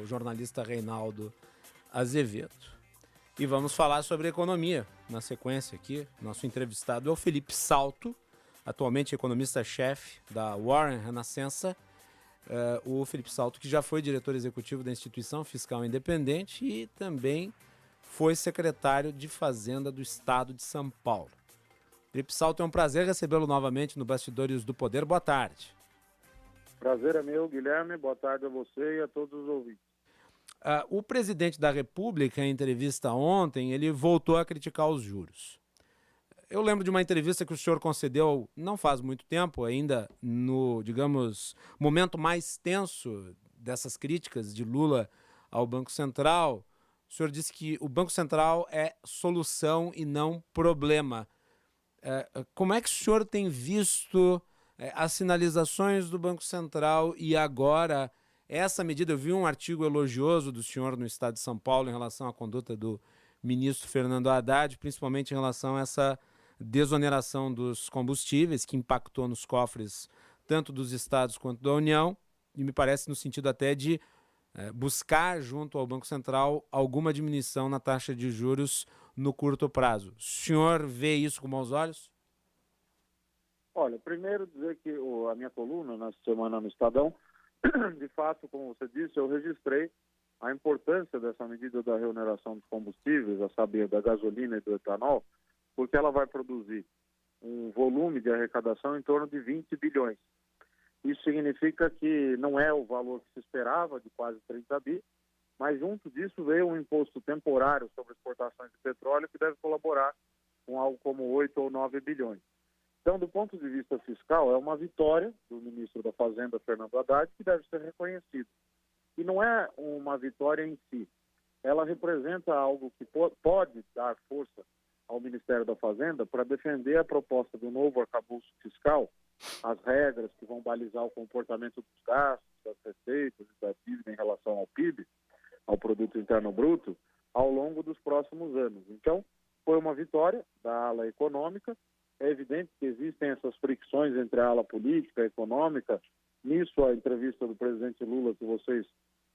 o jornalista Reinaldo Azevedo. E vamos falar sobre economia na sequência aqui. Nosso entrevistado é o Felipe Salto, atualmente economista-chefe da Warren Renascença. O Felipe Salto, que já foi diretor executivo da Instituição Fiscal Independente e também foi secretário de Fazenda do Estado de São Paulo. Felipe Salto, é um prazer recebê-lo novamente no Bastidores do Poder. Boa tarde. Prazer é meu, Guilherme. Boa tarde a você e a todos os ouvintes. O presidente da República, em entrevista ontem, ele voltou a criticar os juros. Eu lembro de uma entrevista que o senhor concedeu não faz muito tempo, ainda no, digamos, momento mais tenso dessas críticas de Lula ao Banco Central. O senhor disse que o Banco Central é solução e não problema. Como é que o senhor tem visto as sinalizações do Banco Central e agora essa medida? Eu vi um artigo elogioso do senhor no Estado de São Paulo em relação à conduta do ministro Fernando Haddad, principalmente em relação a essa desoneração dos combustíveis que impactou nos cofres tanto dos estados quanto da União, e me parece no sentido até de buscar junto ao Banco Central alguma diminuição na taxa de juros no curto prazo. O senhor vê isso com bons olhos? Olha, primeiro dizer que a minha coluna nessa semana no Estadão, de fato, como você disse, eu registrei a importância dessa medida da reoneração dos combustíveis, a saber, da gasolina e do etanol, porque ela vai produzir um volume de arrecadação em torno de 20 bilhões. Isso significa que não é o valor que se esperava, de quase 30 bi, mas junto disso veio um imposto temporário sobre exportações de petróleo que deve colaborar com algo como 8 ou 9 bilhões. Então, do ponto de vista fiscal, é uma vitória do ministro da Fazenda, Fernando Haddad, que deve ser reconhecido. E não é uma vitória em si. Ela representa algo que pode dar força ao Ministério da Fazenda para defender a proposta do novo arcabouço fiscal, as regras que vão balizar o comportamento dos gastos, das receitas e da dívida em relação ao PIB, ao Produto Interno Bruto, ao longo dos próximos anos. Então, foi uma vitória da ala econômica. É evidente que existem essas fricções entre a ala política e econômica. Nisso, a entrevista do presidente Lula, que vocês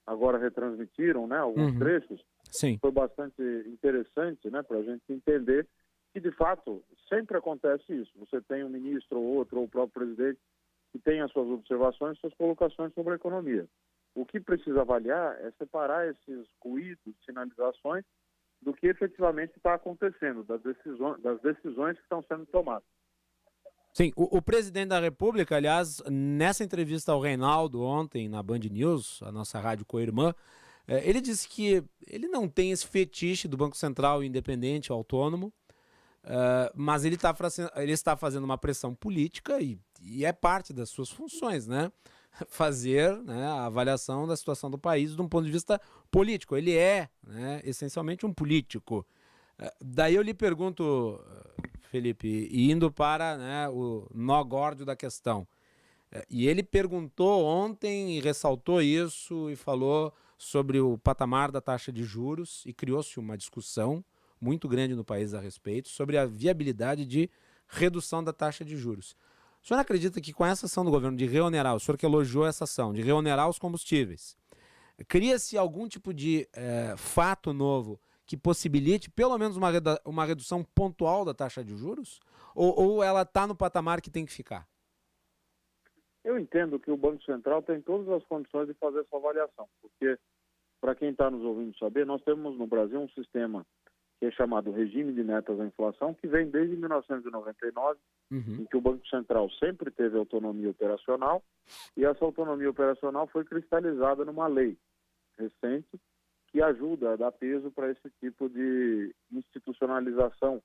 agora retransmitiram, né, alguns trechos, Sim. Foi bastante interessante, né, para a gente entender que, de fato, sempre acontece isso. Você tem um ministro ou outro, ou o próprio presidente, que tem as suas observações, suas colocações sobre a economia. O que precisa avaliar é separar esses ruídos, sinalizações, do que efetivamente está acontecendo, das decisões que estão sendo tomadas. Sim, o presidente da República, aliás, nessa entrevista ao Reinaldo ontem na Band News, a nossa rádio co-irmã, ele disse que ele não tem esse fetiche do Banco Central independente, autônomo, mas ele está fazendo uma pressão política e é parte das suas funções, né? Fazer, né, a avaliação da situação do país de um ponto de vista político. Ele é, né, essencialmente um político. Daí eu lhe pergunto, Felipe, indo para, né, o nó górdio da questão. E ele perguntou ontem e ressaltou isso e falou sobre o patamar da taxa de juros e criou-se uma discussão muito grande no país a respeito sobre a viabilidade de redução da taxa de juros. O senhor acredita que com essa ação do governo de reonerar, o senhor que elogiou essa ação, de reonerar os combustíveis, cria-se algum tipo de fato novo que possibilite pelo menos uma redução pontual da taxa de juros? Ou ela está no patamar que tem que ficar? Eu entendo que o Banco Central tem todas as condições de fazer essa avaliação, porque, para quem está nos ouvindo saber, nós temos no Brasil um sistema que é chamado regime de metas da inflação, que vem desde 1999, em que o Banco Central sempre teve autonomia operacional, e essa autonomia operacional foi cristalizada numa lei recente que ajuda a dar peso para esse tipo de institucionalização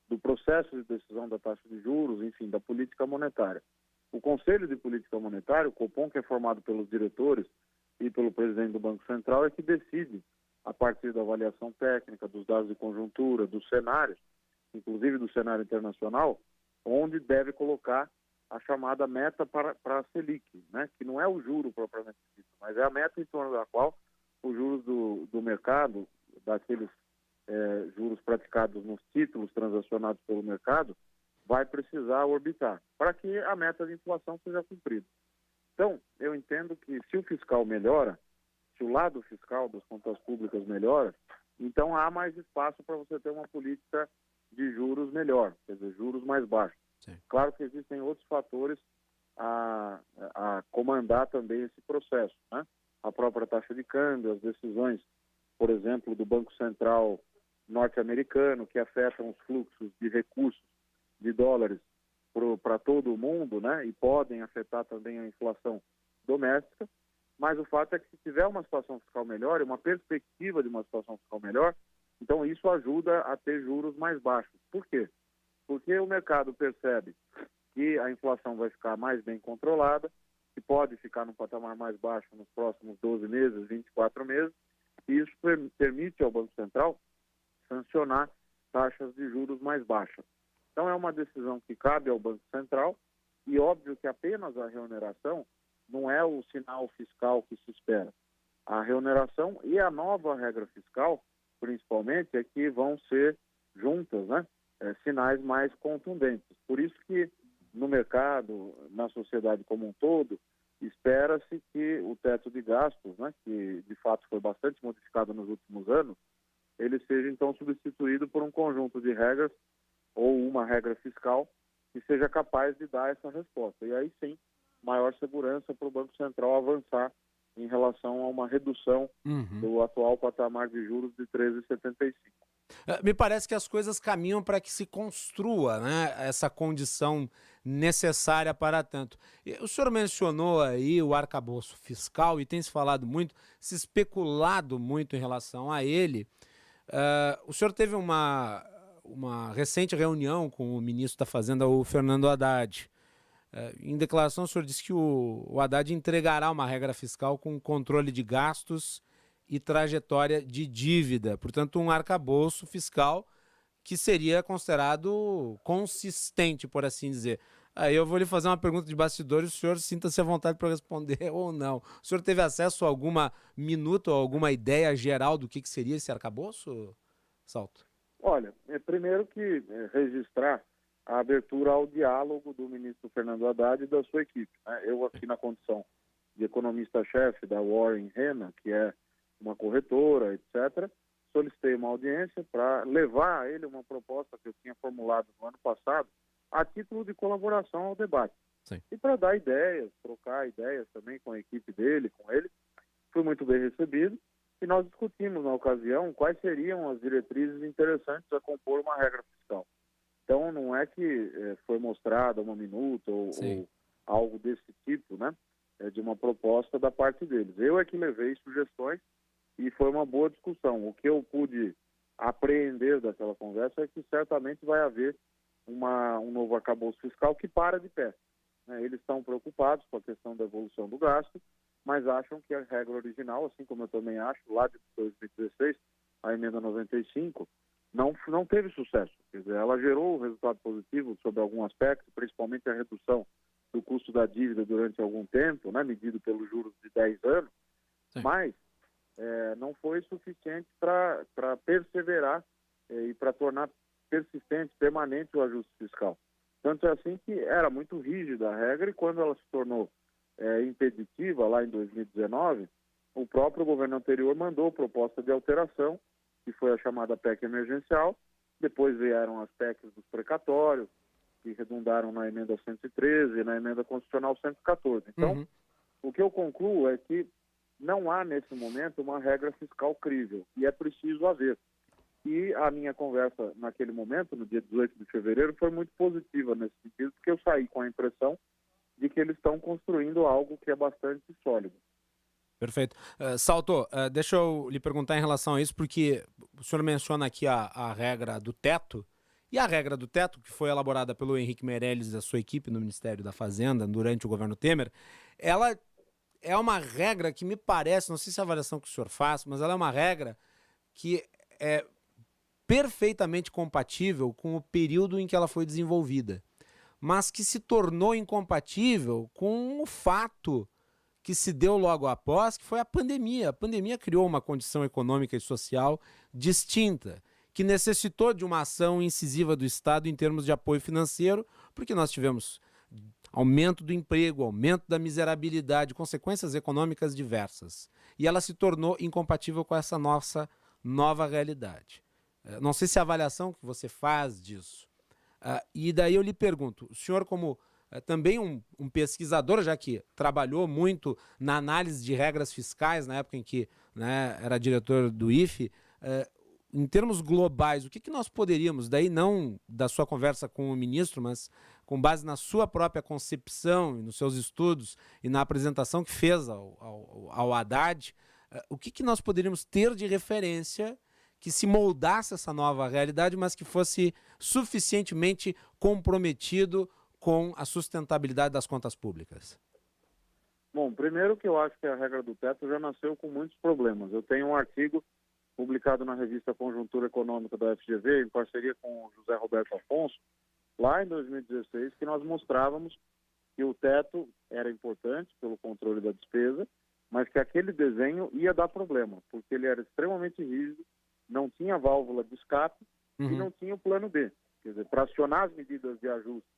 do processo de decisão da taxa de juros, enfim, da política monetária. O Conselho de Política Monetária, o Copom, que é formado pelos diretores e pelo presidente do Banco Central, é que decide, a partir da avaliação técnica, dos dados de conjuntura, dos cenários, inclusive do cenário internacional, onde deve colocar a chamada meta para a Selic, né? Que não é o juro propriamente dito, mas é a meta em torno da qual os juros do mercado, daqueles juros praticados nos títulos transacionados pelo mercado, vai precisar orbitar, para que a meta de inflação seja cumprida. Então, eu entendo que se o fiscal melhora, se o lado fiscal das contas públicas melhora, então há mais espaço para você ter uma política de juros melhor, quer dizer, juros mais baixos. Sim. Claro que existem outros fatores a comandar também esse processo, né? A própria taxa de câmbio, as decisões, por exemplo, do Banco Central norte-americano, que afetam os fluxos de recursos de dólares para todo o mundo, né? E podem afetar também a inflação doméstica. Mas o fato é que se tiver uma situação fiscal melhor, uma perspectiva de uma situação fiscal melhor, então isso ajuda a ter juros mais baixos. Por quê? Porque o mercado percebe que a inflação vai ficar mais bem controlada, que pode ficar num patamar mais baixo nos próximos 12 meses, 24 meses, e isso permite ao Banco Central sancionar taxas de juros mais baixas. Então é uma decisão que cabe ao Banco Central e óbvio que apenas a reoneração não é o sinal fiscal que se espera. A reoneração e a nova regra fiscal, principalmente, é que vão ser juntas, né? Sinais mais contundentes. Por isso que no mercado, na sociedade como um todo, espera-se que o teto de gastos, né, que de fato foi bastante modificado nos últimos anos, ele seja então substituído por um conjunto de regras ou uma regra fiscal que seja capaz de dar essa resposta. E aí sim, maior segurança para o Banco Central avançar em relação a uma redução do atual patamar de juros de 13,75. Me parece que as coisas caminham para que se construa, né, essa condição necessária para tanto. O senhor mencionou aí o arcabouço fiscal e tem se falado muito, se especulado muito em relação a ele. O senhor teve uma recente reunião com o ministro da Fazenda, o Fernando Haddad. Em declaração, o senhor disse que o Haddad entregará uma regra fiscal com controle de gastos e trajetória de dívida, portanto, um arcabouço fiscal que seria considerado consistente, por assim dizer. Aí eu vou lhe fazer uma pergunta de bastidores, o senhor sinta-se à vontade para responder ou não. O senhor teve acesso a alguma minuta ou alguma ideia geral do que seria esse arcabouço, Salto? Olha, primeiro que registrar a abertura ao diálogo do ministro Fernando Haddad e da sua equipe, né? Eu aqui na condição de economista-chefe da Warren Hena, que é uma corretora, etc., solicitei uma audiência para levar a ele uma proposta que eu tinha formulado no ano passado a título de colaboração ao debate. Sim. E para dar ideias, trocar ideias também com a equipe dele, com ele. Fui muito bem recebido e nós discutimos na ocasião quais seriam as diretrizes interessantes a compor uma regra fiscal. Então não é que foi mostrada uma minuta ou algo desse tipo, né, de uma proposta da parte deles. Eu é que levei sugestões e foi uma boa discussão. O que eu pude apreender daquela conversa é que certamente vai haver um novo arcabouço fiscal que para de pé, né? Eles estão preocupados com a questão da evolução do gasto, mas acham que a regra original, assim como eu também acho, lá de 2016, a emenda 95, não teve sucesso. Quer dizer, ela gerou resultado positivo sobre algum aspecto, principalmente a redução do custo da dívida durante algum tempo, né, medido pelos juros de 10 anos, Sim. Mas não foi suficiente para perseverar e para tornar persistente, permanente o ajuste fiscal. Tanto é assim que era muito rígida a regra e quando ela se tornou impeditiva lá em 2019, o próprio governo anterior mandou proposta de alteração, que foi a chamada PEC emergencial, depois vieram as PECs dos precatórios, que redundaram na emenda 113 e na emenda constitucional 114. Então, o que eu concluo é que não há nesse momento uma regra fiscal crível e é preciso haver. E a minha conversa naquele momento, no dia 18 de fevereiro, foi muito positiva nesse sentido, porque eu saí com a impressão de que eles estão construindo algo que é bastante sólido. Perfeito. Salto, deixa eu lhe perguntar em relação a isso, porque o senhor menciona aqui a regra do teto, e a regra do teto, que foi elaborada pelo Henrique Meirelles e a sua equipe no Ministério da Fazenda durante o governo Temer, ela é uma regra que me parece, não sei se é a avaliação que o senhor faz, mas ela é uma regra que é perfeitamente compatível com o período em que ela foi desenvolvida, mas que se tornou incompatível com o fato que se deu logo após, que foi a pandemia. A pandemia criou uma condição econômica e social distinta, que necessitou de uma ação incisiva do Estado em termos de apoio financeiro, porque nós tivemos aumento do emprego, aumento da miserabilidade, consequências econômicas diversas. E ela se tornou incompatível com essa nossa nova realidade. Não sei se a avaliação que você faz disso. E daí eu lhe pergunto, o senhor como também um pesquisador, já que trabalhou muito na análise de regras fiscais, na época em que, né, era diretor do IFE, em termos globais, o que nós poderíamos, daí não da sua conversa com o ministro, mas com base na sua própria concepção e nos seus estudos e na apresentação que fez ao Haddad, o que nós poderíamos ter de referência que se moldasse essa nova realidade, mas que fosse suficientemente comprometido com a sustentabilidade das contas públicas? Bom, primeiro que eu acho que a regra do teto já nasceu com muitos problemas. Eu tenho um artigo publicado na revista Conjuntura Econômica da FGV, em parceria com o José Roberto Afonso, lá em 2016, que nós mostrávamos que o teto era importante pelo controle da despesa, mas que aquele desenho ia dar problema, porque ele era extremamente rígido, não tinha válvula de escape e não tinha o plano B. Quer dizer, para acionar as medidas de ajuste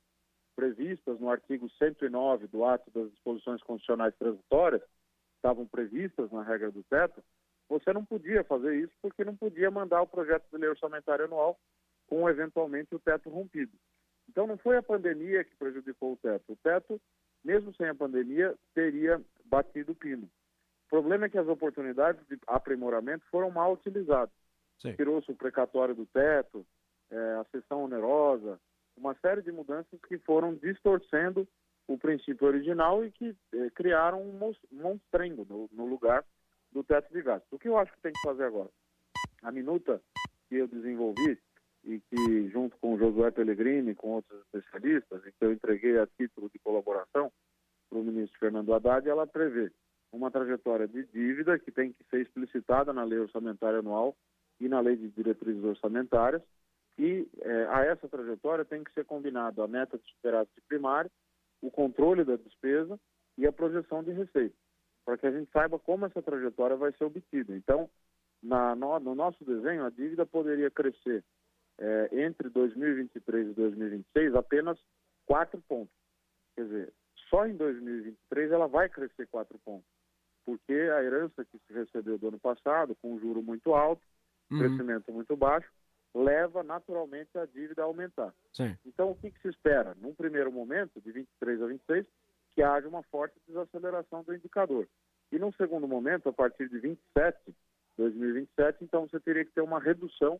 previstas no artigo 109 do ato das disposições constitucionais transitórias, estavam previstas na regra do teto, você não podia fazer isso porque não podia mandar o projeto de lei orçamentária anual com, eventualmente, o teto rompido. Então, não foi a pandemia que prejudicou o teto. O teto, mesmo sem a pandemia, teria batido o pino. O problema é que as oportunidades de aprimoramento foram mal utilizadas. Tirou-se o precatório do teto, a cessão onerosa, uma série de mudanças que foram distorcendo o princípio original e que criaram um monstrengo no lugar do teto de gastos. O que eu acho que tem que fazer agora? A minuta que eu desenvolvi e que, junto com o Josué Pellegrini, com outros especialistas, e que eu entreguei a título de colaboração para o ministro Fernando Haddad, ela prevê uma trajetória de dívida que tem que ser explicitada na lei orçamentária anual e na lei de diretrizes orçamentárias, e a essa trajetória tem que ser combinado a meta de superávit primário, o controle da despesa e a projeção de receita, para que a gente saiba como essa trajetória vai ser obtida. Então, no nosso desenho, a dívida poderia crescer entre 2023 e 2026 apenas 4 pontos. Quer dizer, só em 2023 ela vai crescer 4 pontos, porque a herança que se recebeu do ano passado, com um juro muito alto, crescimento muito baixo, leva naturalmente a dívida a aumentar. Sim. Então, o que se espera? Num primeiro momento, de 23 a 26, que haja uma forte desaceleração do indicador. E num segundo momento, a partir de 2027, então você teria que ter uma redução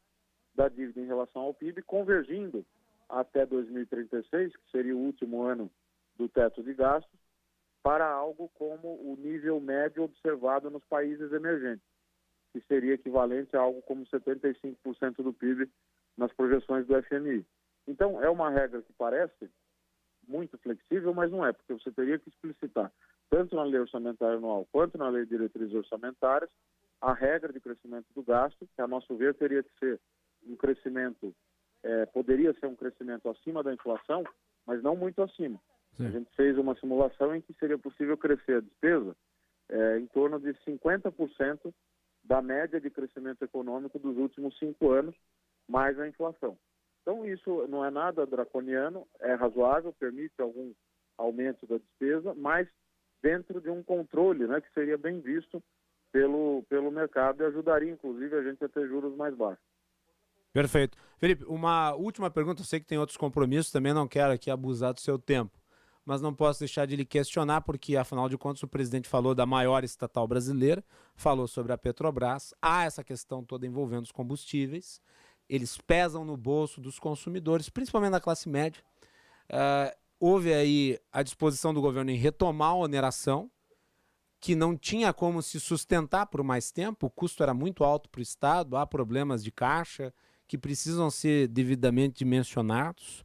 da dívida em relação ao PIB, convergindo até 2036, que seria o último ano do teto de gastos, para algo como o nível médio observado nos países emergentes, que seria equivalente a algo como 75% do PIB nas projeções do FMI. Então, é uma regra que parece muito flexível, mas não é, porque você teria que explicitar, tanto na lei orçamentária anual quanto na lei de diretrizes orçamentárias, a regra de crescimento do gasto, que, a nosso ver, teria que ser um crescimento, poderia ser um crescimento acima da inflação, mas não muito acima. Sim. A gente fez uma simulação em que seria possível crescer a despesa em torno de 50% da média de crescimento econômico dos últimos 5 anos, mais a inflação. Então, isso não é nada draconiano, é razoável, permite algum aumento da despesa, mas dentro de um controle, né, que seria bem visto pelo mercado e ajudaria, inclusive, a gente a ter juros mais baixos. Perfeito. Felipe, uma última pergunta, eu sei que tem outros compromissos, também não quero aqui abusar do seu tempo, mas não posso deixar de lhe questionar, porque, afinal de contas, o presidente falou da maior estatal brasileira, falou sobre a Petrobras, há essa questão toda envolvendo os combustíveis, eles pesam no bolso dos consumidores, principalmente da classe média. Houve aí a disposição do governo em retomar a oneração, que não tinha como se sustentar por mais tempo, o custo era muito alto para o Estado, há problemas de caixa que precisam ser devidamente dimensionados.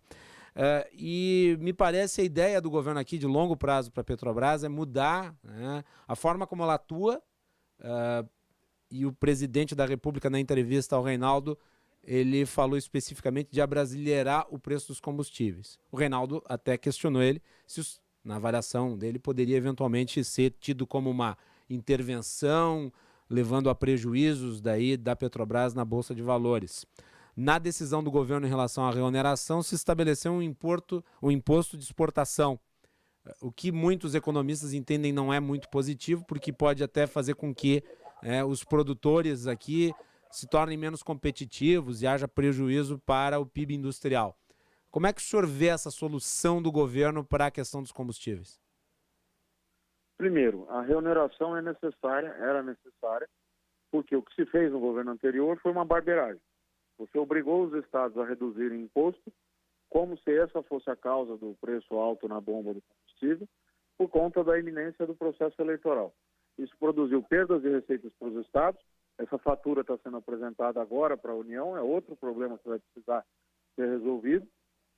E me parece a ideia do governo aqui de longo prazo para a Petrobras é mudar, né, a forma como ela atua, e o presidente da República, na entrevista ao Reinaldo, ele falou especificamente de abrasileirar o preço dos combustíveis. O Reinaldo até questionou ele se, na avaliação dele, poderia eventualmente ser tido como uma intervenção, levando a prejuízos daí da Petrobras na Bolsa de Valores. Na decisão do governo em relação à reoneração, se estabeleceu um imposto de exportação o que muitos economistas entendem não é muito positivo, porque pode até fazer com que os produtores aqui se tornem menos competitivos e haja prejuízo para o PIB industrial. Como é que o senhor vê essa solução do governo para a questão dos combustíveis? Primeiro, a reoneração era necessária, porque o que se fez no governo anterior foi uma barbeiragem. Você obrigou os estados a reduzirem imposto, como se essa fosse a causa do preço alto na bomba do combustível, por conta da iminência do processo eleitoral. Isso produziu perdas de receitas para os estados. Essa fatura está sendo apresentada agora para a União, é outro problema que vai precisar ser resolvido.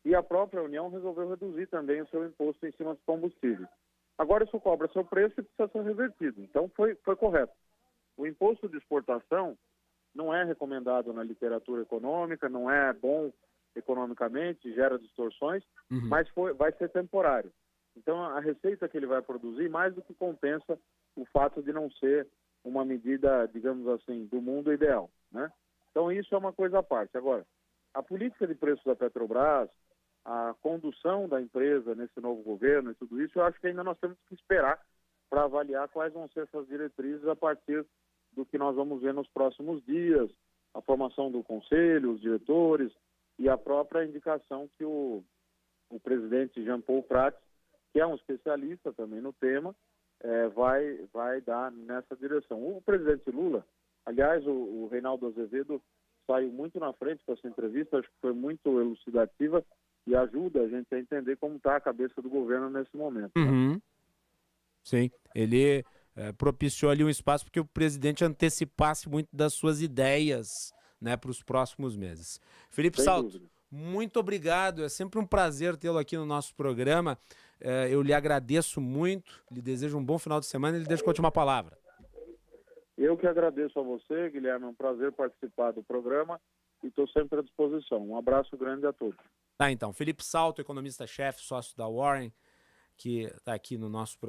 E a própria União resolveu reduzir também o seu imposto em cima dos combustíveis. Agora isso cobra seu preço e precisa ser revertido. Então foi correto. O imposto de exportação não é recomendado na literatura econômica, não é bom economicamente, gera distorções, mas vai ser temporário. Então a receita que ele vai produzir mais do que compensa o fato de não ser uma medida, digamos assim, do mundo ideal, né? Então isso é uma coisa à parte. Agora, a política de preços da Petrobras, a condução da empresa nesse novo governo e tudo isso, eu acho que ainda nós temos que esperar para avaliar quais vão ser essas diretrizes a partir do que nós vamos ver nos próximos dias, a formação do conselho, os diretores e a própria indicação que o presidente Jean Paul Prats, que é um especialista também no tema, vai dar nessa direção. O presidente Lula, aliás, o Reinaldo Azevedo saiu muito na frente com essa entrevista, acho que foi muito elucidativa e ajuda a gente a entender como está a cabeça do governo nesse momento. Né? Sim, ele propiciou ali um espaço porque o presidente antecipasse muito das suas ideias, né, para os próximos meses. Felipe Sem Salto, dúvida. muito obrigado, é sempre um prazer tê-lo aqui no nosso programa. Eu lhe agradeço muito, lhe desejo um bom final de semana e lhe deixo com a última palavra. Eu que agradeço a você, Guilherme, é um prazer participar do programa e estou sempre à disposição. Um abraço grande a todos. Tá, então, Felipe Salto, economista-chefe, sócio da Warren, que está aqui no nosso programa.